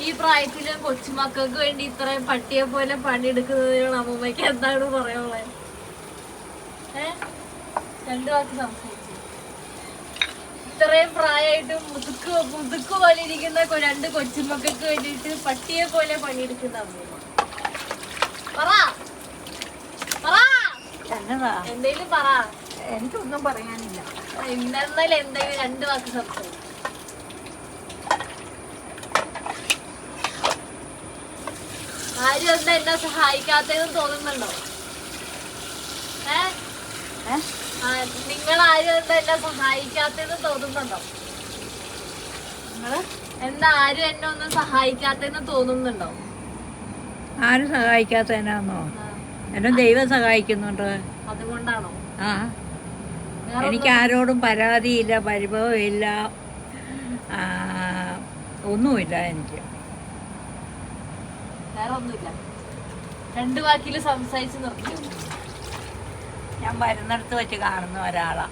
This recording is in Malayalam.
ഈ പ്രായത്തിലും കൊച്ചുമക്കൾക്ക് വേണ്ടി ഇത്രയും പട്ടിയെ പോലെ പണിയെടുക്കുന്നതിനോട് അമ്മൂമ്മയ്ക്ക് എന്താണ് പറയാനുള്ളത്? രണ്ടു വാക്ക് സംസാരിച്ചു. ഇത്രയും പ്രായമായിട്ടും മുതുക്ക് പോലെ ഇരിക്കുന്ന രണ്ട് കൊച്ചുമക്കൾക്ക് വേണ്ടിയിട്ട് പട്ടിയെ പോലെ പണിയെടുക്കുന്ന അമ്മൂമ്മ. പറ എന്തേലും പറ. എനിക്കൊന്നും പറയാനില്ല. എന്നാലും എന്തെങ്കിലും രണ്ടു വാക്ക് സംസാരിച്ചു. ആരും എന്താ എന്നെ സഹായിക്കാത്തതെന്ന് തോന്നുന്നുണ്ടോ? നിങ്ങൾ ആരും എന്താ എന്നെ സഹായിക്കാത്തതെന്ന് തോന്നുന്നുണ്ടോ? എന്താ ആരും എന്നെ ഒന്നും സഹായിക്കാത്തതെന്ന് തോന്നുന്നുണ്ടോ? ആരും സഹായിക്കാത്തതിനാന്നോ? എന്നെ ദൈവം സഹായിക്കുന്നുണ്ട്. അതുകൊണ്ടാണോ? ആ, എനിക്ക് ആരോടും പരാതിയില്ല, പരിഭവമില്ല, ഒന്നുമില്ല. എനിക്ക് വേറെ ഒന്നുമില്ല. രണ്ടു വാക്കിൽ സംസാരിച്ച് നിർത്തിയോ? ഞാൻ വരുന്നിടത്ത് വെച്ച് കാണുന്ന ഒരാളാ.